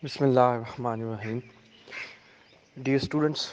Bismillahirrahmanirrahim. Dear students,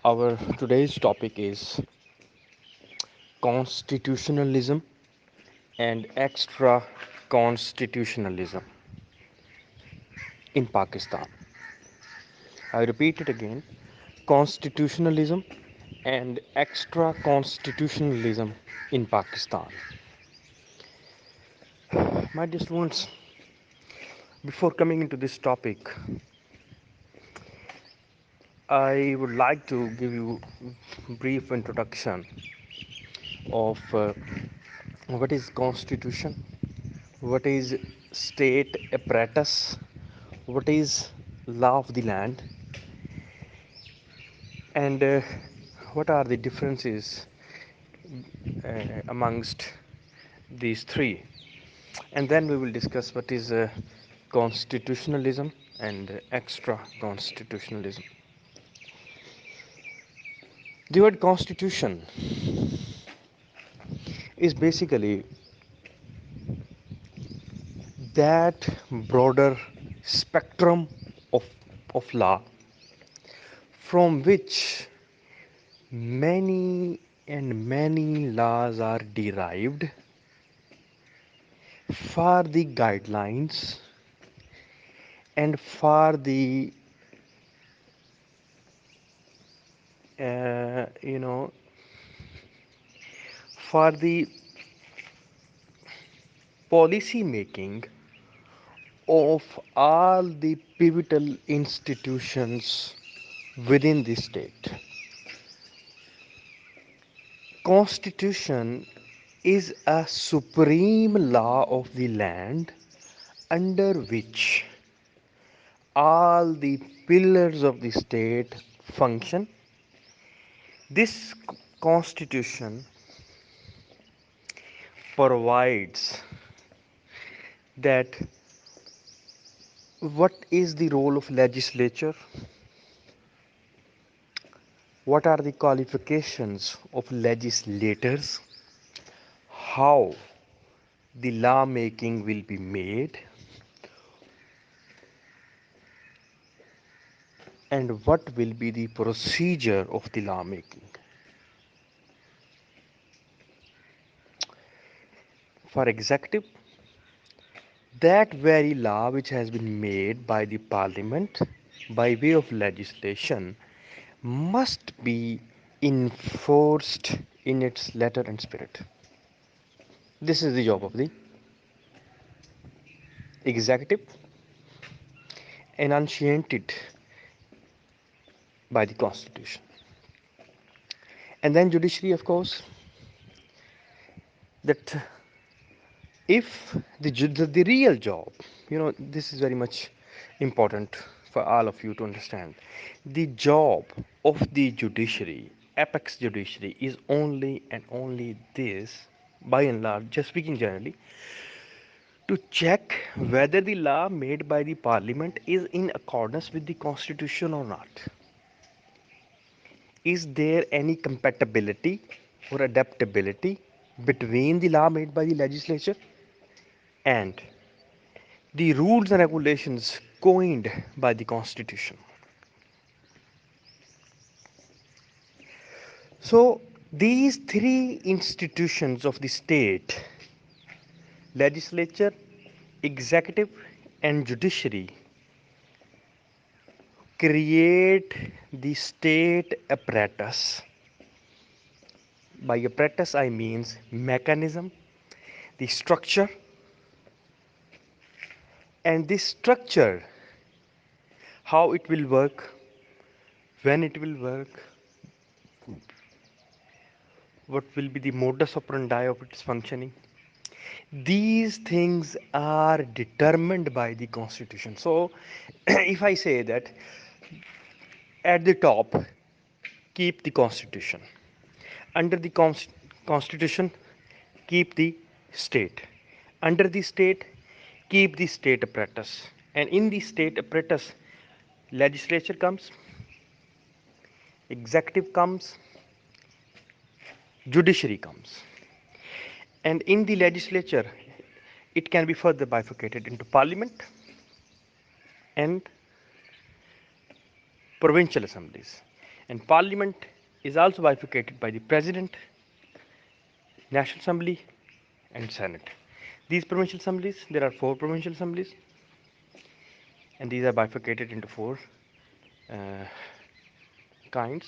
our today's topic is constitutionalism and extra-constitutionalism in Pakistan. I repeat it again, constitutionalism and extra-constitutionalism in Pakistan. My dear students, before coming into this topic, I would like to give you a brief introduction of what is constitution, what is state apparatus, what is law of the land, and what are the differences amongst these three. And then we will discuss what is constitutionalism and extra constitutionalism. The word constitution is basically that broader spectrum of, of law from which many laws are derived for the guidelines and for the uh, you know for the policy making of all the pivotal institutions within the state. Constitution is a supreme law of the land under which all the pillars of the state function. This constitution provides that what is the role of legislature, what are the qualifications of legislators, how the law making will be made, and what will be the procedure of the law making. For executive, that very law which has been made by the parliament by way of legislation must be enforced in its letter and spirit. This is the job of the executive, enunciated by the constitution. And then judiciary, of course, that if the real job, this is very much important for all of you to understand. The job of the judiciary, apex judiciary, is only and only this, by and large, just speaking generally, to check whether the law made by the parliament is in accordance with the constitution or not. Is there any compatibility or adaptability between the law made by the legislature and the rules and regulations coined by the constitution? So these three institutions of the state, legislature, executive, and judiciary, create the state apparatus. By apparatus I means mechanism, the structure, and this structure, how it will work, when it will work, what will be the modus operandi of its functioning. These things are determined by the constitution. So if I say that at the top keep the constitution, under the constitution keep the state, under the state keep the state apparatus, and in the state apparatus legislature comes, executive comes, judiciary comes, and in the legislature it can be further bifurcated into parliament and provincial assemblies. And parliament is also bifurcated by the president, national assembly, and senate. These provincial assemblies, there are four provincial assemblies, and these are bifurcated into four uh, kinds: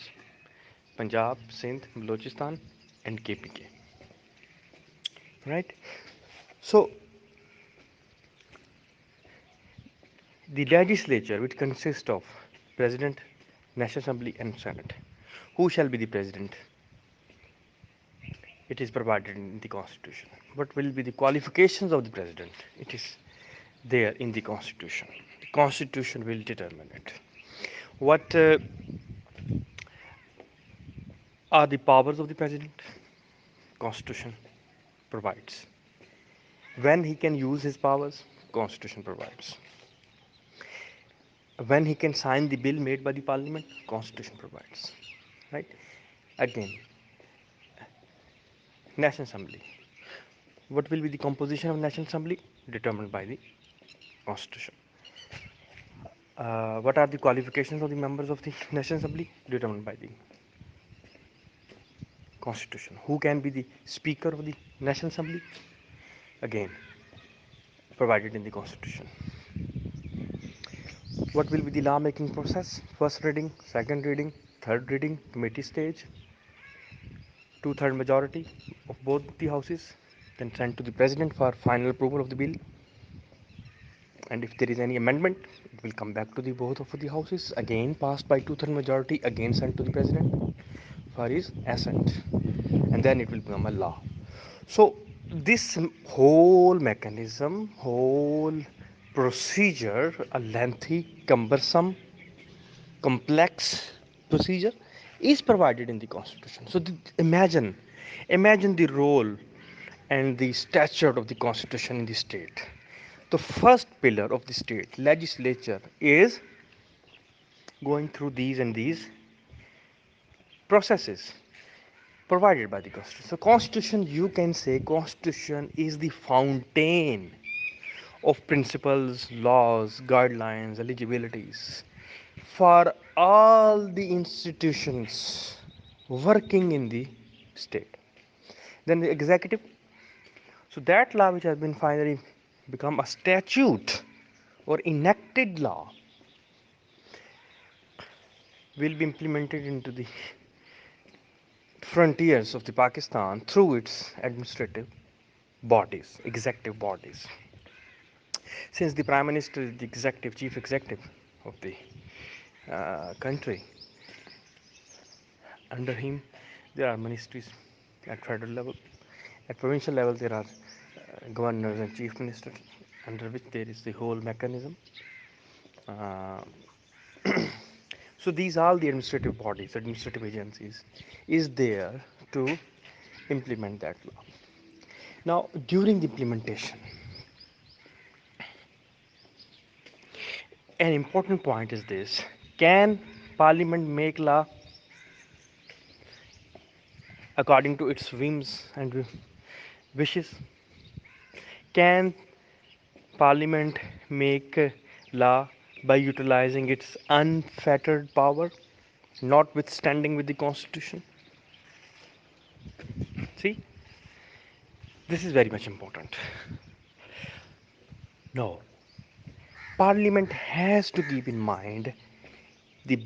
Punjab, Sindh, Balochistan, and KPK. Right? So, the legislature, which consists of president, national assembly, and senate. Who shall be the president? It is provided in the constitution. What will be the qualifications of the president? It is there in the constitution. The constitution will determine it. What are the powers of the president? Constitution provides. When he can use his powers? Constitution provides. When he can sign the bill made by the parliament? Constitution provides. Right? Again, national assembly. What will be the composition of national assembly? Determined by the constitution. What are the qualifications of the members of the national assembly? Determined by the constitution. Who can be the speaker of the national assembly? Again, provided in the constitution. What will be the law making process? First reading, second reading, third reading, committee stage, two-third majority of both the houses, then sent to the president for final approval of the bill. And if there is any amendment, it will come back to the both of the houses, again passed by two-third majority, again sent to the president for his assent, and then it will become a law. So this whole mechanism, whole procedure, a lengthy, cumbersome, complex procedure, is provided in the constitution. So imagine the role and the stature of the constitution in the state. The first pillar of the state legislature is going through these and these processes provided by the constitution. So constitution, you can say constitution is the fountain of principles, laws, guidelines, eligibilities for all the institutions working in the state. Then the executive, so that law which has been finally become a statute or enacted law will be implemented into the frontiers of the Pakistan through its administrative bodies, executive bodies. Since the Prime Minister is the executive, chief executive of the country, under him there are ministries at federal level. At provincial level, there are governors and chief ministers, under which there is the whole mechanism. Uh, so these are the administrative bodies, administrative agencies, is there to implement that law. Now, during the implementation, an important point is this: can Parliament make law according to its whims and wishes? Can Parliament make law by utilizing its unfettered power, notwithstanding with the Constitution? See, this is very much important. No, Parliament has to keep in mind the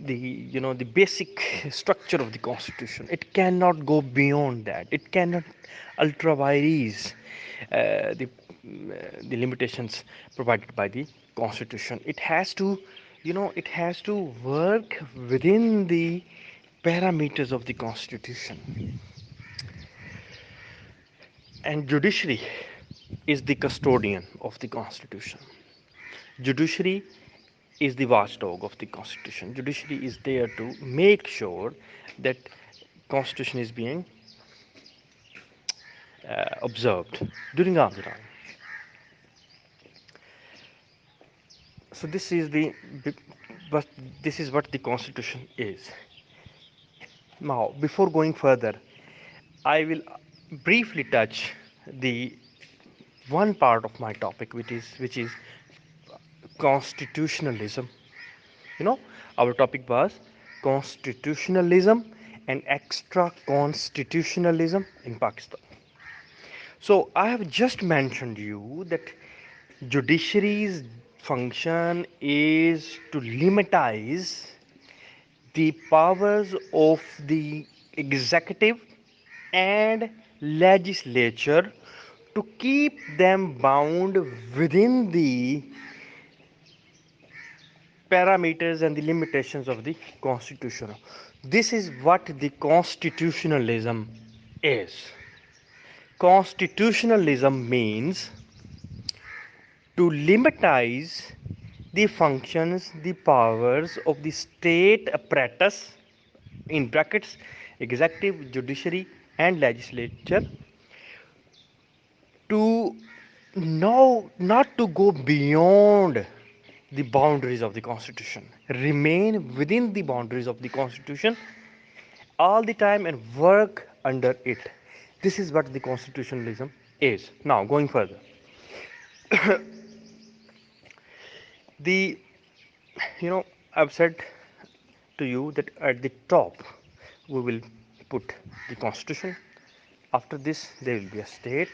the basic structure of the Constitution. It cannot go beyond that. It cannot ultravires the limitations provided by the Constitution. It has to work within the parameters of the Constitution. And judiciary is the custodian of the Constitution. Judiciary is the watchdog of the Constitution. Judiciary is there to make sure that Constitution is being observed during all the time. So but this is what the Constitution is. Now, before going further, I will briefly touch the one part of my topic, which is constitutionalism. You know, our topic was constitutionalism and extra-constitutionalism in Pakistan. So I have just mentioned you that judiciary's function is to limitize the powers of the executive and legislature to keep them bound within the parameters and the limitations of the constitution. This is what the constitutionalism is. Constitutionalism means to limitize the functions, the powers of the state apparatus, in brackets, executive, judiciary, and legislature, to not to go beyond the boundaries of the constitution, remain within the boundaries of the constitution all the time and work under it. This is what the constitutionalism is. Now, going further, the I've said to you that at the top we will put the constitution. After this, there will be a state.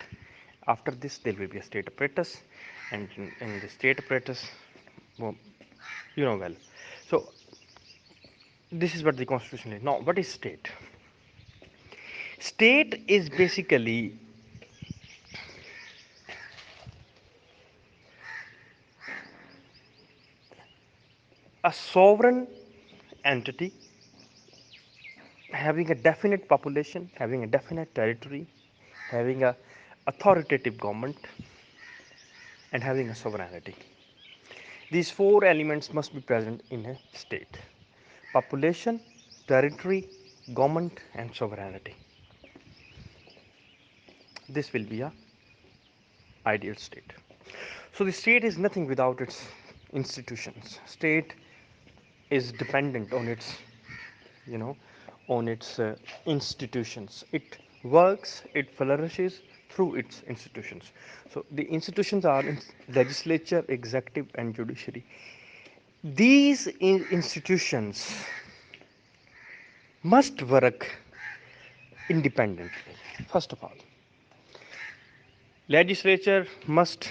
After this, there will be a state apparatus, and in the state apparatus, well, well. So this is what the constitution is. Now, what is state? State is basically a sovereign entity having a definite population, having a definite territory, having a authoritative government, and having a sovereignty. These four elements must be present in a state: population, territory, government, and sovereignty. This will be a ideal state. So the state is nothing without its institutions. State is dependent on its you know on its institutions. It works, it flourishes through its institutions. So the institutions are in legislature, executive, and judiciary. These institutions must work independently. First of all, legislature must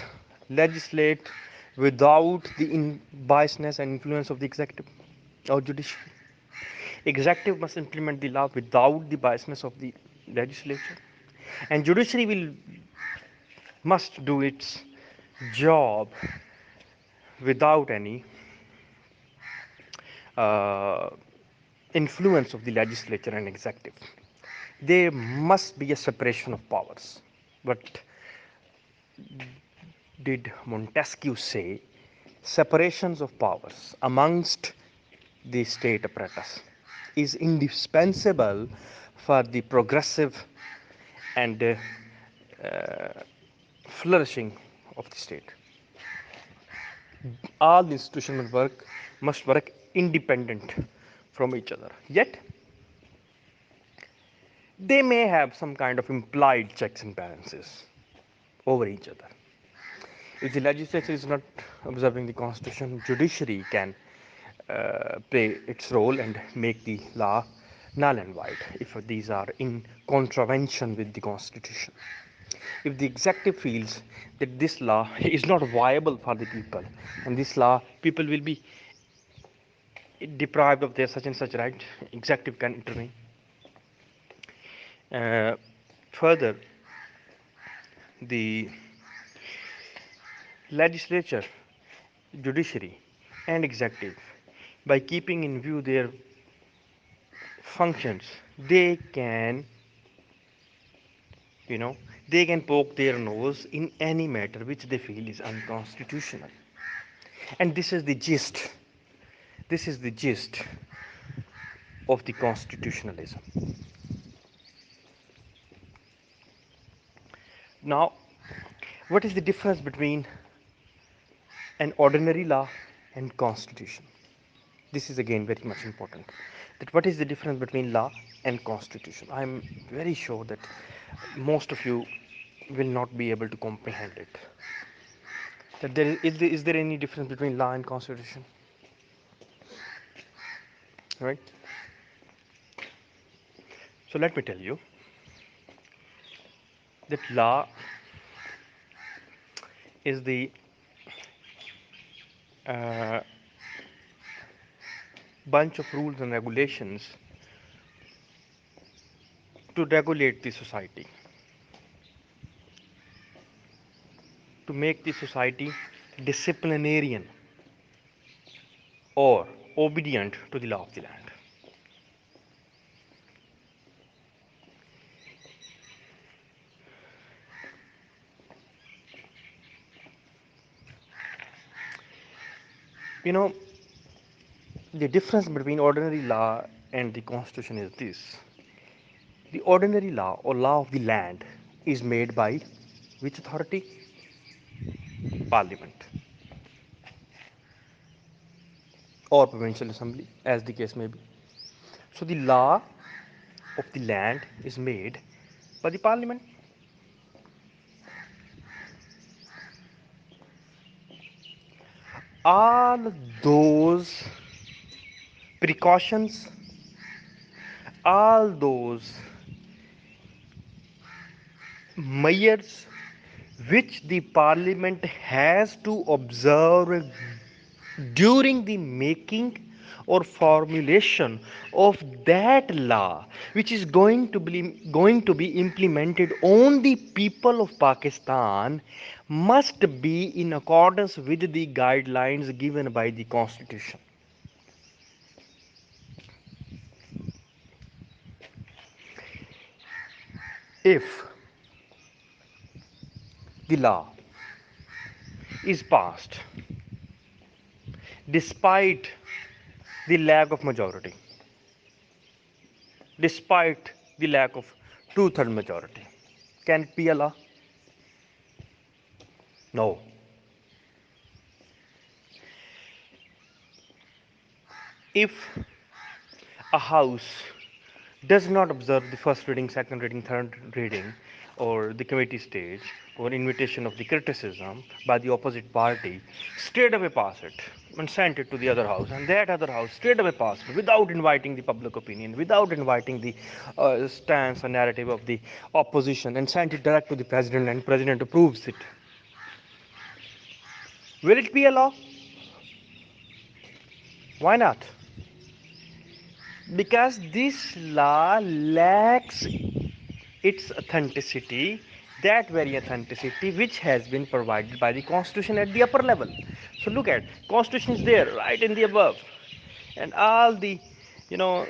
legislate without the biasness and influence of the executive or judiciary. Executive must implement the law without the biasness of the legislature, and judiciary will must do its job without any uh, influence of the legislature and executive. There must be a separation of powers. What did Montesquieu say? Separations of powers amongst the state apparatus is indispensable for the progressive and flourishing of the state. All the institutional work must work independent from each other. Yet, they may have some kind of implied checks and balances over each other. If the legislature is not observing the constitution, judiciary can play its role and make the law null and void if these are in contravention with the constitution. If the executive feels that this law is not viable for the people, and this law people will be deprived of their such and such right, executive can intervene. Further, the legislature, judiciary, and executive, by keeping in view their functions, they can they can poke their nose in any matter which they feel is unconstitutional. And this is the gist of the constitutionalism. Now, what is the difference between an ordinary law and constitution? This is again very much important. That what is the difference between law and constitution? I am very sure that most of you will not be able to comprehend it. That is there any difference between law and constitution? right? So let me tell you that law is the uh, bunch of rules and regulations to regulate the society, to make the society disciplinarian or obedient to the law of the land. You know, the difference between ordinary law and the constitution is this: the ordinary law or law of the land is made by which authority? Parliament or provincial assembly, as the case may be. So the law of the land is made by the parliament. All those precautions, all those measures which the parliament has to observe during the making or formulation of that law, which is going to be implemented on the people of Pakistan, must be in accordance with the guidelines given by the constitution. If the law is passed despite the lack of majority, despite the lack of two-third majority, can it be a law? No. If a house does not observe the first reading, second reading, third reading, or the committee stage, or invitation of the criticism by the opposite party, straight away pass it and send it to the other house, and that other house straight away pass it without inviting the public opinion, without inviting the stance or narrative of the opposition, and send it direct to the president, and president approves it. Will it be a law? Why not? Because this law lacks its authenticity, that very authenticity which has been provided by the constitution at the upper level. So look at, constitution is there right in the above, and all the, you know,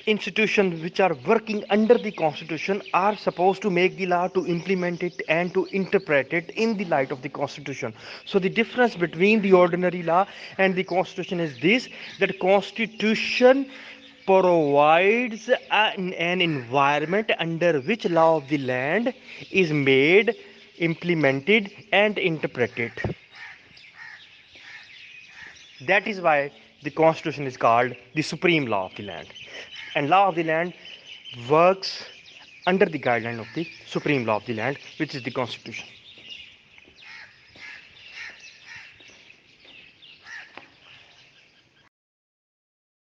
institutions which are working under the constitution are supposed to make the law, to implement it and to interpret it in the light of the constitution. So the difference between the ordinary law and the constitution is this: that constitution provides an environment under which law of the land is made, implemented and interpreted. That is why the constitution is called the supreme law of the land. And law of the land works under the guideline of the supreme law of the land, which is the constitution.